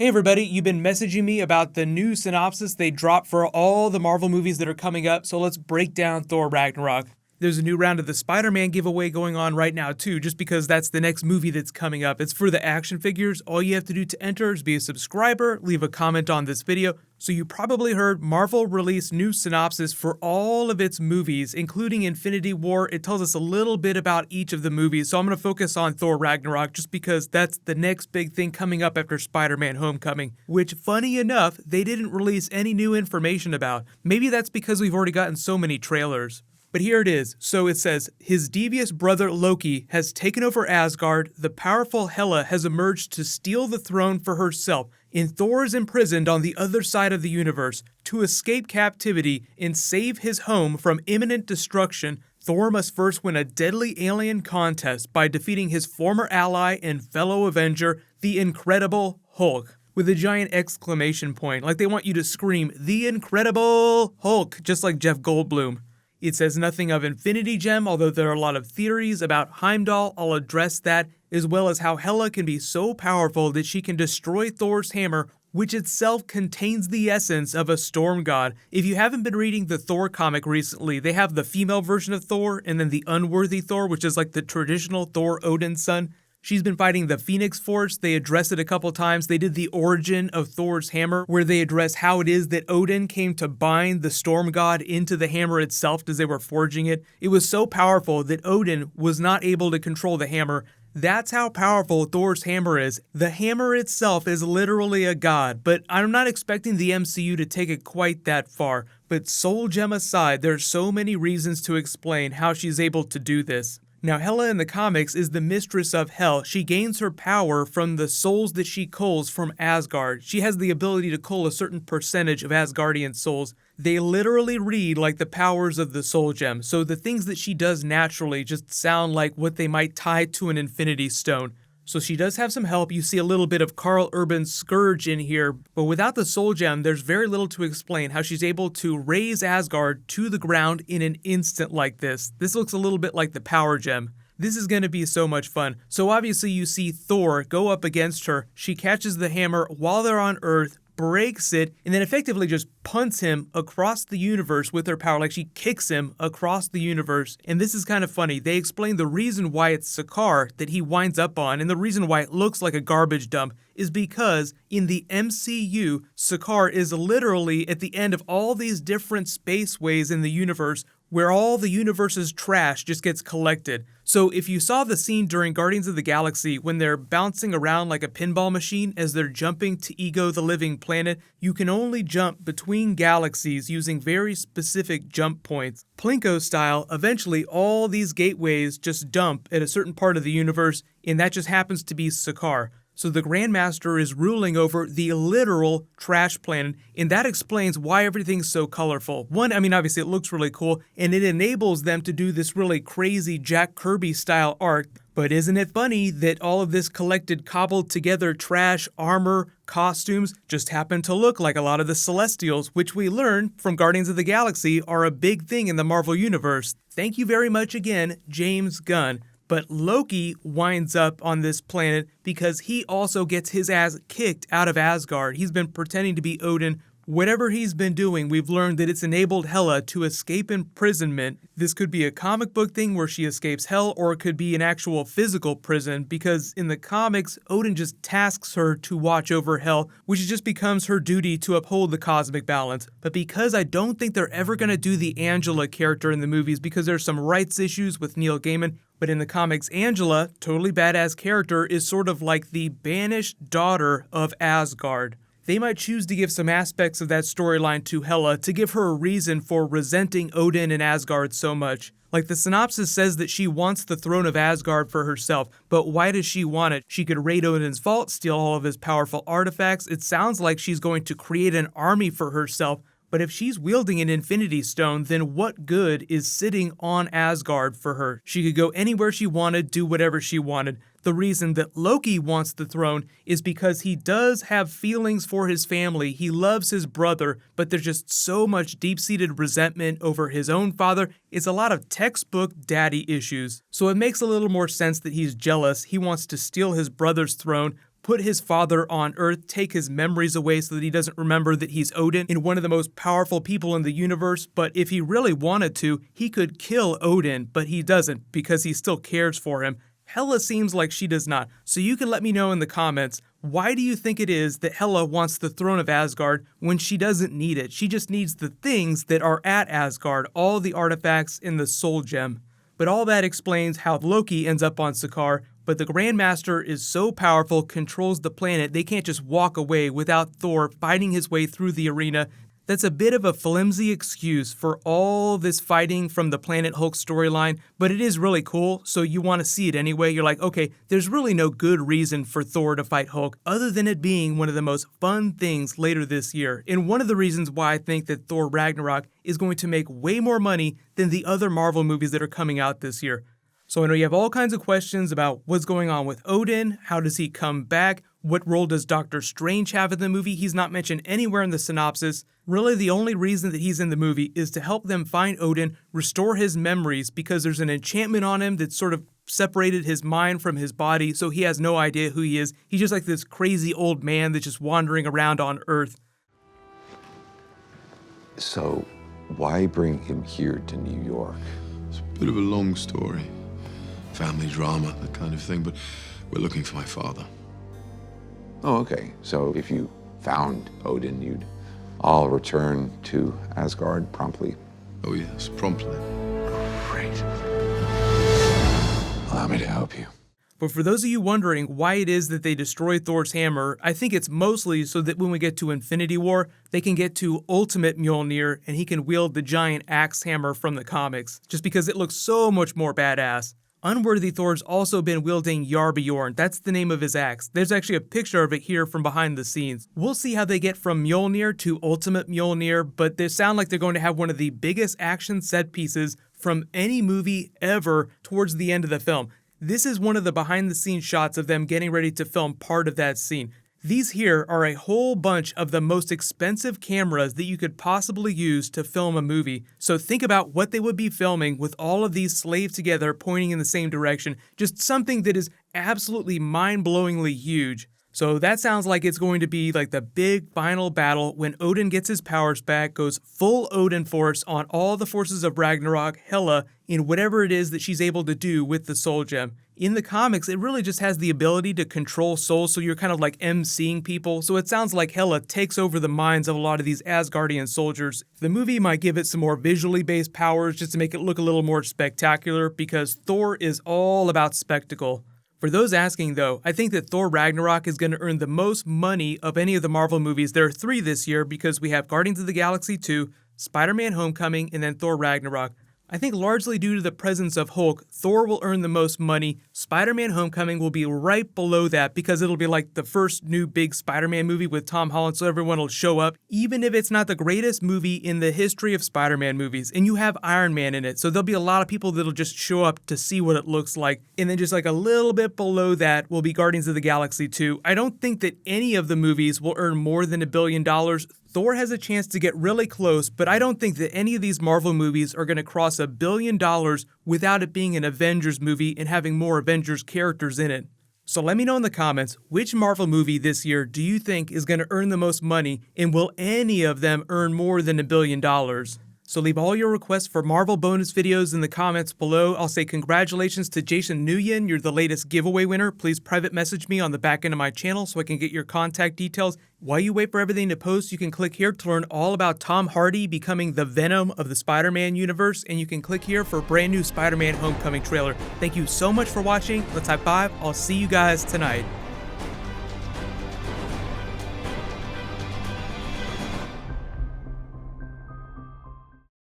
Hey everybody, you've been messaging me about the new synopsis they dropped for all the Marvel movies that are coming up, so let's break down Thor Ragnarok. There's a new round of the Spider-Man giveaway going on right now too, just because that's the next movie that's coming up. It's for the action figures. All you have to do to enter is be a subscriber, leave a comment on this video. So you probably heard Marvel released new synopsis for all of its movies, including Infinity War. It tells us a little bit about each of the movies, so I'm going to focus on Thor Ragnarok just because that's the next big thing coming up after Spider-Man Homecoming, which, funny enough, they didn't release any new information about. Maybe that's because we've already gotten so many trailers. But here it is. So it says, his devious brother Loki has taken over Asgard. The powerful Hela has emerged to steal the throne for herself, and Thor is imprisoned on the other side of the universe. To escape captivity and save his home from imminent destruction, Thor must first win a deadly alien contest by defeating his former ally and fellow Avenger, the Incredible Hulk. With a giant exclamation point, like they want you to scream, "The Incredible Hulk," just like Jeff Goldblum. It says nothing of Infinity Gem, although there are a lot of theories about Heimdall. I'll address that, as well as how Hela can be so powerful that she can destroy Thor's hammer, which itself contains the essence of a storm god. If you haven't been reading the Thor comic recently, they have the female version of Thor, and then the unworthy Thor, which is like the traditional Thor, Odin's son. She's been fighting the Phoenix Force. They address it a couple times. They did the origin of Thor's hammer, where they address how it is that Odin came to bind the storm god into the hammer itself as they were forging it. It was so powerful that Odin was not able to control the hammer. That's how powerful Thor's hammer is. The hammer itself is literally a god, but I'm not expecting the MCU to take it quite that far. But Soul Gem aside, there's so many reasons to explain how she's able to do this. Now, Hela in the comics is the mistress of Hell. She gains her power from the souls that she culls from Asgard. She has the ability to cull a certain percentage of Asgardian souls. They literally read like the powers of the Soul Gem, so the things that she does naturally just sound like what they might tie to an Infinity Stone. So she does have some help. You see a little bit of Karl Urban's Scourge in here, but without the Soul Gem, there's very little to explain how she's able to raise Asgard to the ground in an instant like this. This looks a little bit like the Power Gem. This is going to be so much fun. So obviously you see Thor go up against her. She catches the hammer while they're on Earth, breaks it, and then effectively just punts him across the universe with her power, like she kicks him across the universe. And this is kind of funny. They explain the reason why it's Sakaar that he winds up on, and the reason why it looks like a garbage dump is because in the MCU, Sakaar is literally at the end of all these different spaceways in the universe where all the universe's trash just gets collected. So if you saw the scene during Guardians of the Galaxy when they're bouncing around like a pinball machine as they're jumping to Ego the Living Planet, you can only jump between galaxies using very specific jump points. Plinko style, eventually all these gateways just dump at a certain part of the universe, and that just happens to be Sakaar. So the Grandmaster is ruling over the literal trash planet, and that explains why everything's so colorful. One, I mean, obviously it looks really cool, and it enables them to do this really crazy Jack Kirby style art. But isn't it funny that all of this collected, cobbled together trash, armor, costumes just happen to look like a lot of the Celestials, which we learned from Guardians of the Galaxy are a big thing in the Marvel Universe. Thank you very much again, James Gunn. But Loki winds up on this planet because he also gets his ass kicked out of Asgard. He's been pretending to be Odin. Whatever he's been doing, we've learned that it's enabled Hela to escape imprisonment. This could be a comic book thing where she escapes hell, or it could be an actual physical prison, because in the comics, Odin just tasks her to watch over hell, which just becomes her duty to uphold the cosmic balance. But because I don't think they're ever going to do the Angela character in the movies because there's some rights issues with Neil Gaiman, but in the comics, Angela, totally badass character, is sort of like the banished daughter of Asgard. They might choose to give some aspects of that storyline to Hela to give her a reason for resenting Odin and Asgard so much. Like the synopsis says that she wants the throne of Asgard for herself, but why does she want it? She could raid Odin's vault, steal all of his powerful artifacts. It sounds like she's going to create an army for herself. But if she's wielding an Infinity Stone, then what good is sitting on Asgard for her? She could go anywhere she wanted, do whatever she wanted. The reason that Loki wants the throne is because he does have feelings for his family. He loves his brother, but there's just so much deep-seated resentment over his own father. It's a lot of textbook daddy issues. So it makes a little more sense that he's jealous. He wants to steal his brother's throne, put his father on Earth, take his memories away so that he doesn't remember that he's Odin and one of the most powerful people in the universe. But if he really wanted to, he could kill Odin, but he doesn't because he still cares for him. Hela seems like she does not. So you can let me know in the comments, why do you think it is that Hela wants the throne of Asgard when she doesn't need it? She just needs the things that are at Asgard, all the artifacts in the Soul Gem. But all that explains how Loki ends up on Sakaar, but the Grandmaster is so powerful, controls the planet, they can't just walk away without Thor fighting his way through the arena. That's a bit of a flimsy excuse for all this fighting from the Planet Hulk storyline, but it is really cool, so you want to see it anyway. You're like, okay, there's really no good reason for Thor to fight Hulk other than it being one of the most fun things later this year. And one of the reasons why I think that Thor Ragnarok is going to make way more money than the other Marvel movies that are coming out this year. So I know you have all kinds of questions about what's going on with Odin, how does he come back, what role does Doctor Strange have in the movie? He's not mentioned anywhere in the synopsis. Really, the only reason that he's in the movie is to help them find Odin, restore his memories, because there's an enchantment on him that sort of separated his mind from his body, so he has no idea who he is. He's just like this crazy old man that's just wandering around on Earth. So, why bring him here to New York? It's a bit of a long story. Family drama, that kind of thing, but we're looking for my father. Oh, okay. So if you found Odin, you'd all return to Asgard promptly? Oh yes, promptly. Great. Allow me to help you. But for those of you wondering why it is that they destroy Thor's hammer, I think it's mostly so that when we get to Infinity War, they can get to Ultimate Mjolnir and he can wield the giant axe hammer from the comics, just because it looks so much more badass. Unworthy Thor's also been wielding Yarbjorn, that's the name of his axe. There's actually a picture of it here from behind the scenes. We'll see how they get from Mjolnir to Ultimate Mjolnir, but they sound like they're going to have one of the biggest action set pieces from any movie ever towards the end of the film. This is one of the behind the scenes shots of them getting ready to film part of that scene. These here are a whole bunch of the most expensive cameras that you could possibly use to film a movie. So think about what they would be filming with all of these slaved together pointing in the same direction. Just something that is absolutely mind-blowingly huge. So that sounds like it's going to be like the big final battle when Odin gets his powers back, goes full Odin force on all the forces of Ragnarok, Hela, in whatever it is that she's able to do with the Soul Gem. In the comics, it really just has the ability to control souls, so you're kind of like emceeing people, so it sounds like Hela takes over the minds of a lot of these Asgardian soldiers. The movie might give it some more visually based powers just to make it look a little more spectacular, because Thor is all about spectacle. For those asking though, I think that Thor Ragnarok is going to earn the most money of any of the Marvel movies. There are 3 this year because we have Guardians of the Galaxy 2, Spider-Man Homecoming, and then Thor Ragnarok. I think largely due to the presence of Hulk, Thor will earn the most money. Spider-Man Homecoming will be right below that because it'll be like the first new big Spider-Man movie with Tom Holland, so everyone will show up, even if it's not the greatest movie in the history of Spider-Man movies. And you have Iron Man in it, so there'll be a lot of people that'll just show up to see what it looks like. And then just like a little bit below that will be Guardians of the Galaxy 2. I don't think that any of the movies will earn more than $1 billion. Thor has a chance to get really close, but I don't think that any of these Marvel movies are going to cross $1 billion without it being an Avengers movie and having more Avengers characters in it. So let me know in the comments, which Marvel movie this year do you think is going to earn the most money, and will any of them earn more than $1 billion? So leave all your requests for Marvel bonus videos in the comments below. I'll say congratulations to Jason Nguyen, you're the latest giveaway winner. Please private message me on the back end of my channel so I can get your contact details. While you wait for everything to post, you can click here to learn all about Tom Hardy becoming the Venom of the Spider-Man universe, and you can click here for a brand new Spider-Man Homecoming trailer. Thank you so much for watching. Let's high five. I'll see you guys tonight.